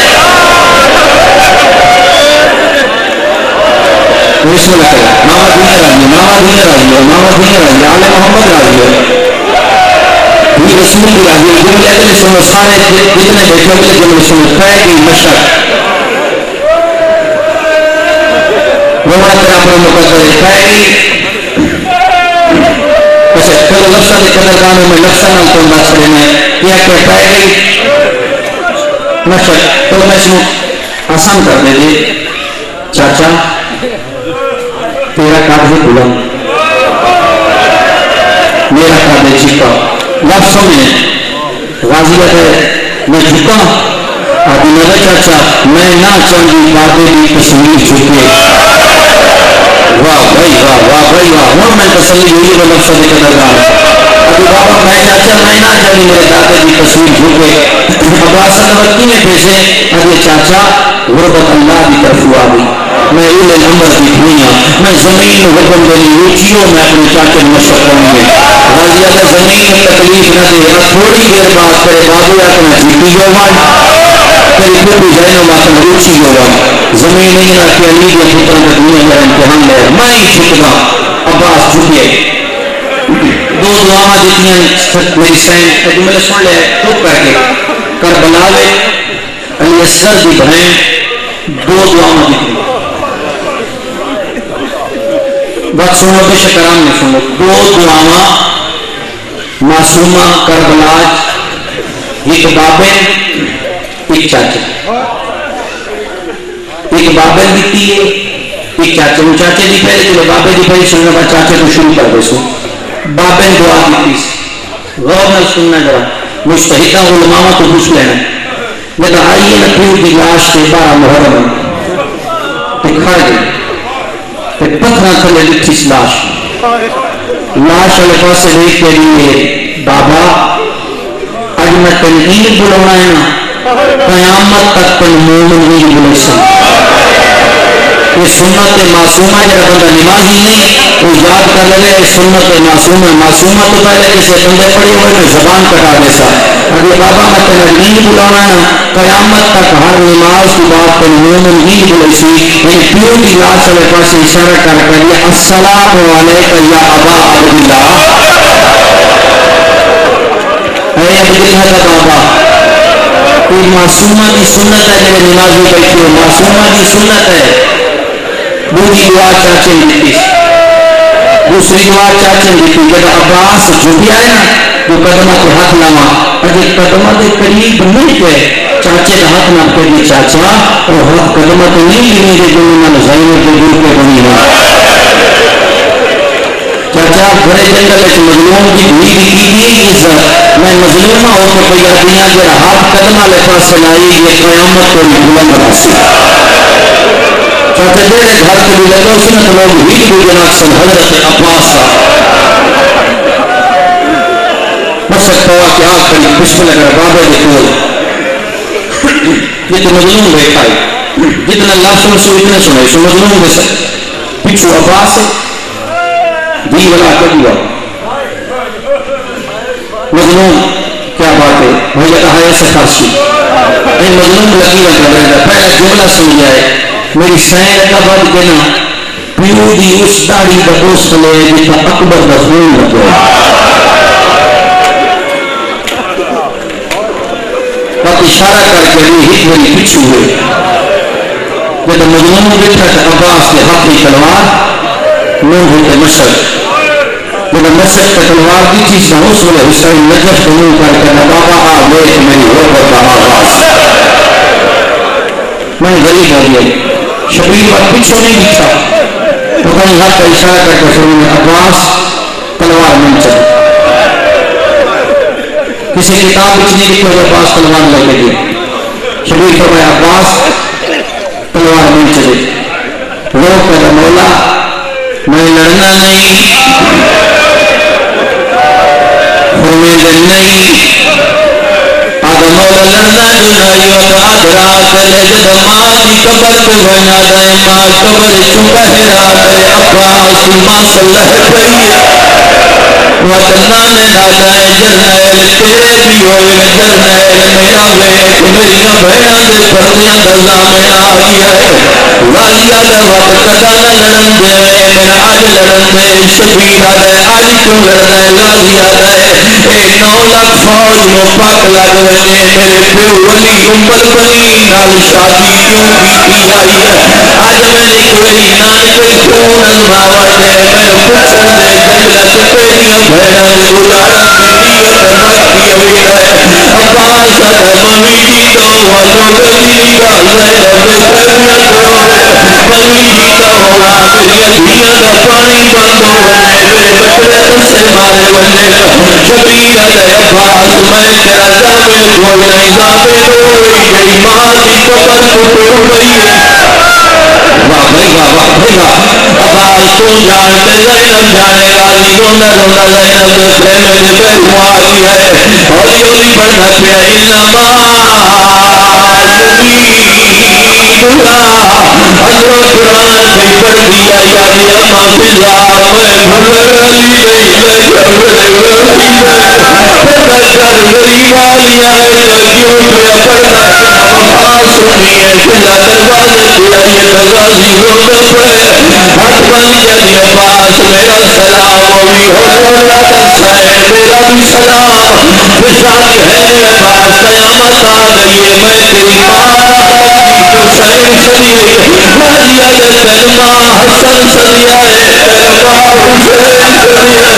[SPEAKER 1] بسم اللہ کریں ماما دنیا رہی ماما دنیا رہی ماما دنیا رہی آل محمد رہی یہ رسول کی رہی جملے اگلے سنو سارے جتنے بیٹھے اگلے جملے سنو پہلی مشرق روایت میں اپنے مقدر پہلی اسے پھر لفظہ کے قدرگانوں میں لفظہ نہ تو ناصرے میں یہ کہ پہلی مشرق تو میں اسے آسان کر دے دے چاچا تیرا کاغذ بلند میرا کاغذ چکا لفظوں میں غازیت ہے میں جھکا آدھی میرا چاچا میں نہ چاہیے باتیں بھی کشمیر جھکے واہ بھائی واہ واہ بھائی واہ ہوں میں تسلی ہوئی وہ لفظ دے کر لگا ابھی بابا میں چاچا میں نہ چاہیے میرے دادے کی تصویر جھکے عباس الوقتی نے بھیجے ابھی چاچا غربت اللہ کی طرف ہوا گئی میں اولے نمبر کی دنیا میں زمین حکم دلی روچیوں میں اپنے چاچے مشرق ہوں گے غازی اللہ زمین میں تکلیف نہ دے یا تھوڑی دیر بعد کرے بابو یا تو میں جیتی جو ہوں تیری پوری جائنوں میں اپنے روچی جو ہوں زمین نہیں نہ کہ علی کے پتروں کے دنیا میں امتحان لے میں ہی جھکنا عباس جھکے دو دعاواں دیتی ہیں میری سین جملے سن لے چپ کر کے کربلا میں علی اصغر دی بہن دو دعاواں دیتی ہیں بات سنو بے شکران میں سنو دو دعاواں معصومہ کربلاج ایک بابن ایک چاچا ایک بابن دیتی ہے ایک چاچا وہ چاچے دی پہلے جو بابے دی پہلے سننے بعد چاچے کو شروع کر دے سو بابن دعا دیتی غور نہ سننا ذرا مجتہدہ علماء تو پوچھ لینا لیکن آئیے نہ پھر دی لاش کے 12 محرم دکھا گئی پتھر تھلے لکھی لاش لاش والے پاس سے دیکھ کے لیے بابا اج میں تنہیر بلانا ہے نا قیامت تک تن مومن نہیں بلے سن یہ سنت معصومہ جب بندہ نمازی نہیں وہ یاد کر لے سنت معصوم ہے. معصومہ تو پہلے کسی بندے پڑھی ہوئے تو زبان کٹا دے سا. اگر بابا میں تیرا نیند بلانا ہے قیامت تک ہر نماز کی بات کو مومن نیند بلائی سی. یعنی پیو کی لال چلے پاس اشارہ کر لیا السلام علیکم یا ابا عبداللہ. اے عبداللہ کا بابا کوئی معصومہ کی سنت ہے جب نماز میں بیٹھے ہو. معصومہ کی سنت ہے دوسری دعا چاچے نے دیتی. دوسری دعا چاچے نے دیتی. جب عباس جھکی آئے نا جو قدمہ کو ہاتھ لاما اگر قدمہ کے قریب نہیں گئے چاچے کا ہاتھ نہ کری چاچا اور ہاتھ قدمہ کے نہیں لینے کے جو انہوں نے زائنوں کے دور پہ بنی ہے. چاچا بڑے جنگل اس مظلوم کی ہوئی بھی کیجیے عزت. میں مظلومہ ہو کے کوئی آدمیاں جڑا ہاتھ قدمہ لے پاس سنائی یہ قیامت کو بلند راسی. چاچا جڑے گھر کے بھی لگو سنت لوگ ہی بھی جناب سن حضرت عباس صاحب مشک پوا کے آخری بسم اللہ بابے کے کول یہ تو مظلوم بیٹھا ہے جتنا لفظ سو اتنے سنے سو مظلوم دے سکتے پچھو عباس دی والا کر دیا مظلوم کیا بات ہے بھائی آئے سے خاصی اے مظلوم لگی رکھا رہے گا. پہلے جملہ سن جائے میری سین کا بات کہنا پیو دی اس داڑی کا دوست لے جتا اکبر کا خون لگے بات اشارہ کر کے لیے ہی بھری پچھو ہوئے جب مظلوم بیٹھا تھا عباس کے حق کی تلوار نور ہوتے مشرق جب مشرق کا تلوار دی تھی سہوس والے حسین نجف کو منہ کر کے بابا آمیت میری غربت کا آغاز میں غریب ہو گئی. شبیر بات پچھو نہیں دکھتا تو کہیں ہاتھ کا اشارہ کر کے فرمایا عباس تلوار من چلی. کسی کتاب کچھ نہیں لکھا عباس تلوار لگے گی. شبیر فرمایا عباس تلوار من چلی. رو کر مولا میں لڑنا نہیں فرمیدہ نہیں آدھا مولا لڑنا جنائیو آدھرا کلے جب ماں دی قبر کو بنا دائیں ماں قبر چونکہ ہرا دے عباس دی ماں صلح پڑی وطنان نادائیں جرنیل تیرے بھی ہوئے جرنیل میرا وے میرا بھیڑا دے پردیاں دزا میں آئی ہے والی آدھے وقت قدان لڑن دے میرا آج لڑن دے شبیر آدھے آج کیوں لڑ دے غازی آدھے اے 9 لاکھ فوج نو پاک لگ ونے میرے پیو ولی عمر بنی نال شادی کیوں کی آئی ہے آج میں نے کوئی نانک کیوں نظمہ وجے میں پچھر دے جنت پہلیاں بھیڑا بلانا میری اترکی ہوئی ہے عباس ممیری تو والو گلی کا زینب کرمیاں کرو ممیری تو میری دیا دا پانی بندو ونے بے بکرے سے مارے ونے شبیر عباس میں تیرا جامل کوئی نہیں ثابت ہوئی گئی ماں دی قبر کو ٹوڑ گئی. واہ بھائی واہ واہ بھائی واہ. عباس تو جانتے زینب جانے غازی روندہ روندہ زینب خیمے میں بیٹھو آئی ہے ہولی ہولی بڑھنا پیا انما اللہ قرآن بھی پڑھ دیا یاری اما فضا میں بھر علی گئی میں کر غریب والی آئے تو کیوں پیا پڑھنا عباس سنیے فضا دروازے پہ آئیے تو غازی روندہ پڑے ہاتھ بن جلی عباس میرا سلام ہوئی حسین حسین میرا بھی سلام بشاری ہے عباس قیامت آ گئی ہے میں تیری ماں حسین سنی غازی آدھے تیری ماں حسن سنی آئے تیری ماں حسین سنی ہے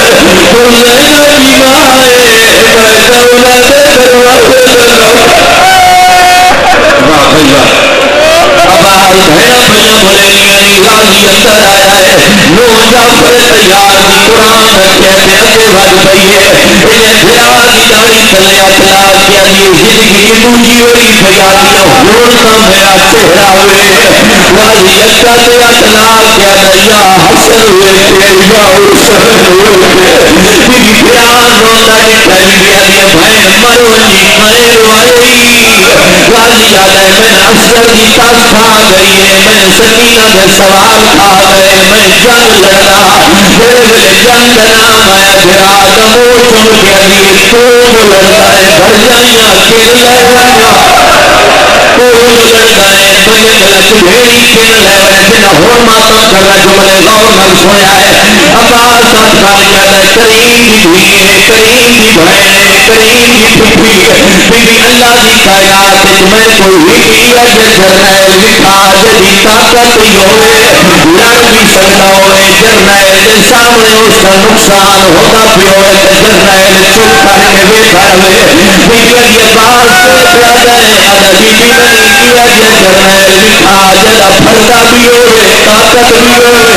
[SPEAKER 1] حسین کی ماں ہے میں دولت دروازے لگا واہ بھائی واہ. عباس بھیڑا پہیاں بھرینیاں غازی اندر آیا ہے نو جعفر تیار دی قرآن رکھے تے اگے بھاگ پئیے انہیں پیار دی داڑھی تھلے اخلا کیا دی زندگی مونجی ہوئی پیاریوں ہونا میرا چہرہ ہوئے غازی اکا تے اخلا کیا یا حسن ہوئے یا حسن ہوئے بی پیار روندہ ڈٹھائی بیا دی بھائی مرو لی میں روائی غازی آدھے میں افضل دی تاز کھا گئی ہے میں سکینہ دے سوار کھا گئے میں جنگ لڑنا
[SPEAKER 2] جنگنا میں براد موچن کری کوئی لڑائے بھر جائیاں کن لے جائیاں کوئی لڑائے دل ملک بھیڑی کن لے دل ہور ماتم کرنا جملے غور نل سویا ہے عباس سرکار جانا کریم بھی کریم بھی بھائنے کریم بھی پھپھی بھی اللہ دی کائنات میں کوئی ہیڑیا جرنیل لکھا جدی طاقت ہی ہوئے لڑ بھی سکتا ہوئے جرنیل دے سامنے اس کا نقصان ہوتا بھی ہوئے جرنیل چپ کر کے بیٹھا ہوئے بی علی عباس سے پیادہ ہے آدھا بی علی جرنیل لکھا جدہ پھڑتا بھی ہوئے طاقت بھی ہوئے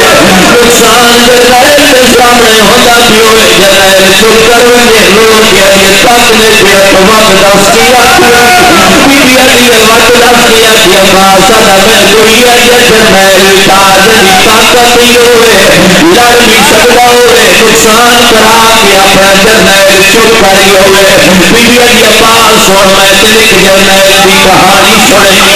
[SPEAKER 2] نقصان جرنیل دے سامنے ہوتا بھی ہوئے جرنیل چپ کر ہوئے لوگ علی تک دے پہ تو وقت دس کیا بی علی وقت دس کیا کہ عباس آدھا میں کوئی جرنیل لکھا جدی طاقت ہی ہوئے لڑ بھی سکتا ہوئے نقصان کرا کے اپنا جرنیل چپ کری ہوئے بی علی عباس اور میں ایک جرنیل دی کہانی سننی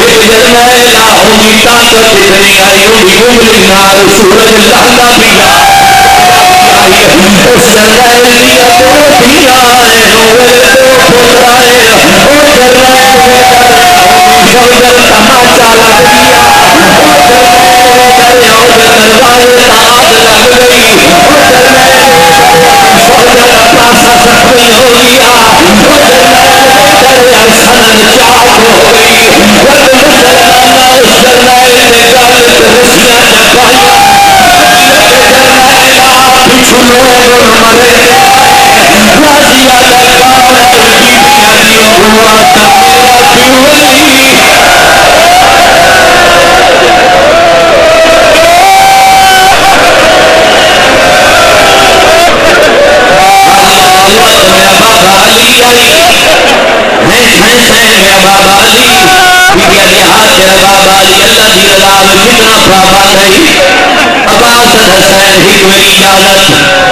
[SPEAKER 2] ایک جرنیل ہوں دی طاقت اتنی آئی ہوں دی انگلی نال سورج لہدا پیا اس جرنیل دیا دو دیا ہے نوے دو بولتا ہے او جرنیل شوگر تماچا لگ دیا دروازے آگ لگ گئی شوگر پاسا زخمی ہو گیا دریا سنن چاک ہو گئی اس جرنیل نے گل رسیاں چپایا جرنیل آپ چھلوگ مرے رازیہ دربار بی بیانی ہوا تب میرا کیوں نہیں میرا بابا علی آئی حسین میرا بابا علی بی علی ہاتھ میرا بابا علی اللہ دی رضا میں کتنا پابند ہے عباس حسین ہی کوئی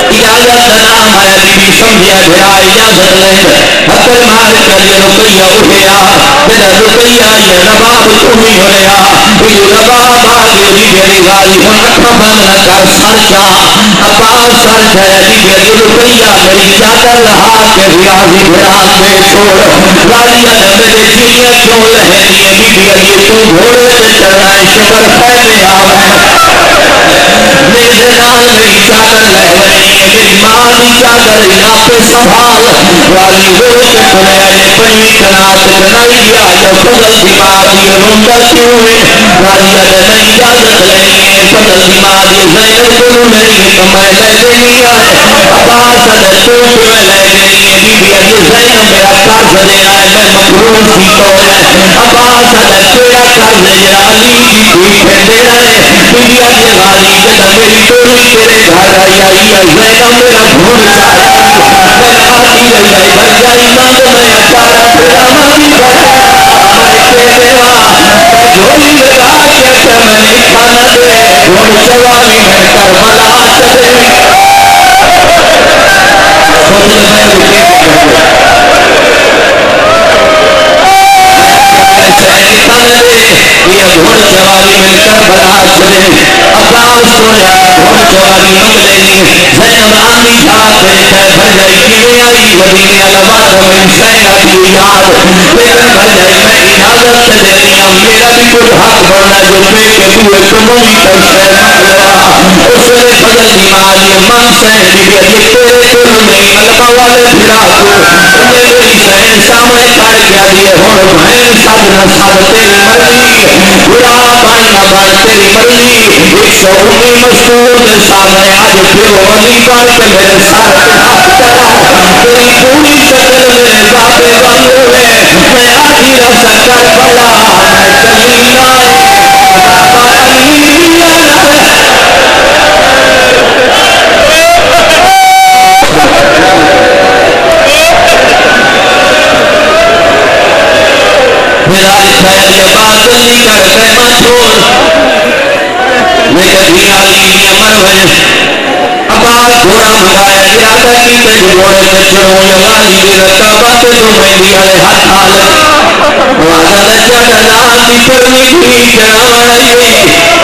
[SPEAKER 2] اجازت کا نام ہے بی بی سمجھیا بھرا اجازت لیں حق المالک علی رقیہ اٹھیا میرا رقیہ یہ رباب امی ہولیا یہ رباب آگے بی علی غازی ہم بلنا کر سر جا عباس سر جائے بی علی رقیہ میری چادر لہا کے ریاضی بھران دے چھوڑ غازیہ نے میرے جیہ کیوں لہنی ہے بی علی تو گھوڑے سے چڑھائے شکر پہلے آوے میرے نال میری چادر لہنی ہے میری ماں دی چادر یہاں پہ سنبھال غازی ہوئے سے کھلے آئے پنوی کنات کنائی آئے بدل دی ماں دی رنگا کیوں ہے غازیہ نے میں اجازت لینی ہے بدل دی ماں دی زینب کو میری میں لے لینی آئے عباس نے تو کیوں لے لینی ہے بی بی علی زینب میرا قرض دے آئے میں مقروض ہی تو ہے عباس نے کیا قرض جرا علی دی دھی کے دینا ہے بی بی علی غازی جدہ میری ٹولی میرے گھر آئی آئی زینب میرا بھول سائی میں آتی رہی آئی بھر جائی مانگ میں اچارا پیرا مانی کرتے میں کے دیوا جھولی لگا کے پہ میں کھانا دے گھوڑ چوالی میں کربلا چلے سوچنے میں رکے یہ گھوڑ چوالی میں کربلا چلے عباس سویا گھوڑ چوالی نہ ملینی زینب آنی جھاک میں بھر جائی کیویں آئی مدینے آباد میں زینب کو یاد لیکن بھر جائی میں اجازت سے دینی ہوں میرا بھی کچھ حق بننا جو میں کے بوئے کموئی پیسے مانگوا اس نے بدل دی مالی مان سین بی بی علی تیرے دل میں علمہ والے پھرا کو انہیں میری سین سامنے کر گیا دیئے ہون بھین سب نصاب تیری مرضی بڑا بن نہ بن تیری مرضی 119 مسعود سامنے آج پیو علی بن کے میرے سر پہ ہاتھ چڑھا تیری پوری شکل میرے ذات بند ہوئے میں آدھی رفت کربلا میں چلی لائے جناب علی دیا میرا حسین یہ بات جلدی کر خیمہ چھوڑ لیکن بھی علی امر ہوئے عباس گھوڑا منگایا ارادہ کی تجھ گھوڑے پہ چڑھوں یا غازی رکابہ کے تو میں بھی ہر حالت وعدہ جنازہ کی پڑھنی تھی جناب علی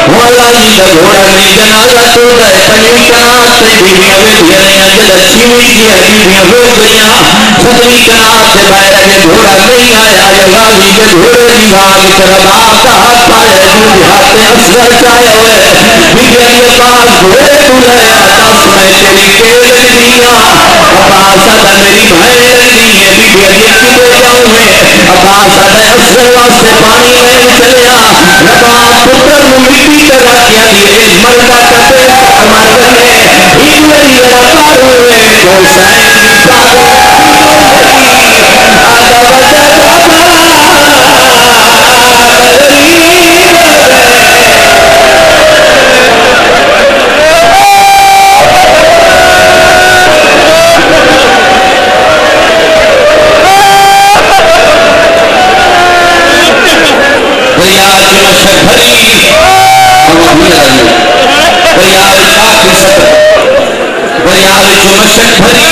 [SPEAKER 2] غازی کا گھوڑا میں جنازہ تو در پلیٹا تجھ بھی میں جد چیمی کی حریفیاں ہو گیا خدری جناب سے باہر گھوڑا نہیں آیا غازی کے گھوڑے کی بھاگ طرف آپ کا ہاتھ پائے جو ہاتھ اصغر چاہے ہوئے بیبی کے پاس گھوڑے تو لیا بس میں تیری کیل دیا عباس آدھا میری بھائی لگنی ہے بیبی علی کدے جاؤں میں عباس آدھا اصغر واسطے پانی میں چلیا نبا پتر بیبی پیدا کیا یہ ملکہ کتے ہمارے گھنے ایک میری لڑکار ہوئے جو سائن پاک آدھا مشک بھری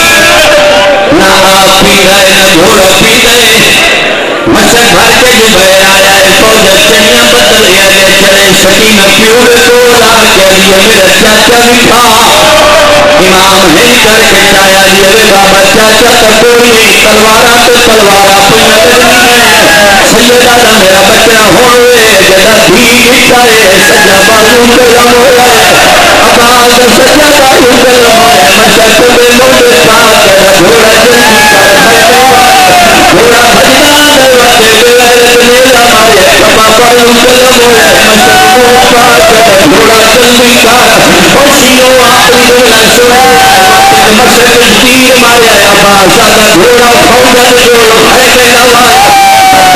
[SPEAKER 2] نہ آپ بھی گئے نہ گھوڑا بھی گئے مشک بھر کے جو بہر آیا ہے فوج چڑیاں بدل گئے چڑے سکینہ پیوڑے کو لال کے لیے میرا چاچا بھی تھا امام ہند کر کے چایا لیے بابا چاچا کا کوئی تلوارا تو تلوارا پویا کرنی ہے سیدہ دا میرا بچہ ہوئے جدا بھی بچائے سجا بازو پہ ہوئے عباس سجا بازو پہ ہوئے مشک میں موجود پاک گھوڑا جلدی پر گھوڑا بھجنا دروازے بغیر نیلا مارے کما پڑھوں کلم ہوئے مشک میں پاک گھوڑا جلدی پر خوشیوں آپ گھوڑا سنے مشک تیر مارے عباس آدھا گھوڑا فوجن جو ہے میں نوایا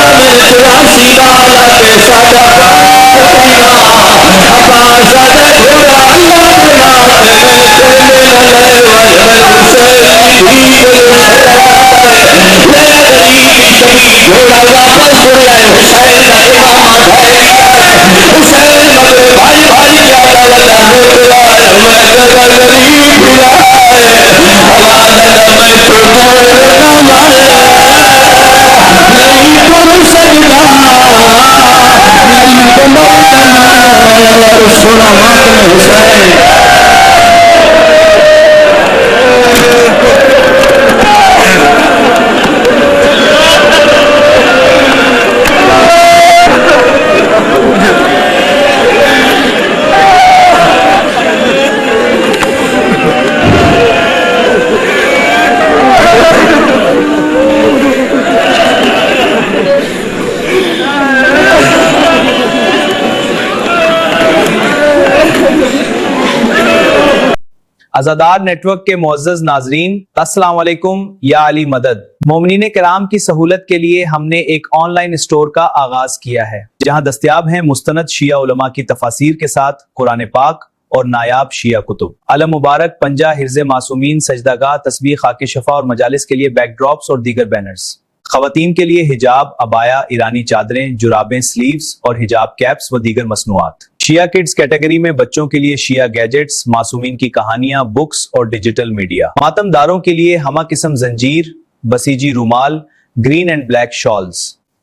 [SPEAKER 2] میں تراسی بالا کے سادہ عباس آدھا گھوڑا گھوڑا واپس گھوڑا حسین کا امام حسین مگر بھائی بھائی آدھا لگا میں گدر غریب پھرا آواز آدھا میں تو گھوڑا مارا نہیں تو سجدہ نہیں تو مولا سنا ماتم حسین
[SPEAKER 3] ازادار نیٹ ورک کے معزز ناظرین السلام علیکم یا علی مدد۔ مومنین کرام کی سہولت کے لیے ہم نے ایک آن لائن اسٹور کا آغاز کیا ہے جہاں دستیاب ہیں مستند شیعہ علماء کی تفاسیر کے ساتھ قرآن پاک اور نایاب شیعہ کتب، علم مبارک، پنجہ، حرز معصومین، سجدہ گاہ، تسبیح، خاک شفا اور مجالس کے لیے بیک ڈراپس اور دیگر بینرز، خواتین کے لیے حجاب، عبایا، ایرانی چادریں، جرابیں، سلیوز اور حجاب کیپس و دیگر مصنوعات۔ شیعہ کڈز کیٹیگری میں بچوں کے لیے شیعہ گیجٹس، معصومین کی کہانیاں، بکس اور ڈیجیٹل میڈیا۔ ماتم داروں کے لیے ہمہ قسم زنجیر، بسیجی رومال، گرین اینڈ بلیک شالز،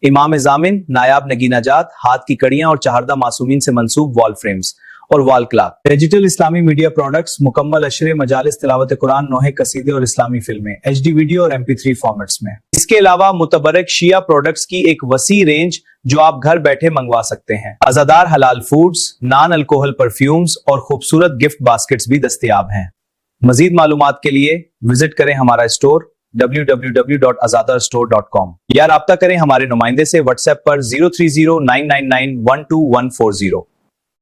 [SPEAKER 3] امام ضامن، نایاب نگینہ جات، ہاتھ کی کڑیاں اور چہاردہ معصومین سے منسوب وال فریمز اور وال کلاک، ڈیجیٹل اسلامی میڈیا پروڈکٹس، مکمل اشرے، مجالس تلاوت قرآن، نوحے قصیدے اور اسلامی فلمیں HD ویڈیو اور MP3 فارمیٹس میں۔ اس کے علاوہ متبرک شیعہ پروڈکٹس کی ایک وسیع رینج جو آپ گھر بیٹھے منگوا سکتے ہیں۔ ازادار حلال فوڈز، نان الکوہل پرفیومز اور خوبصورت گفٹ باسکٹس بھی دستیاب ہیں۔ مزید معلومات کے لیے وزٹ کریں ہمارا اسٹور www.azadarstore.com یا رابطہ کریں ہمارے نمائندے سے واٹس ایپ پر 03099912140۔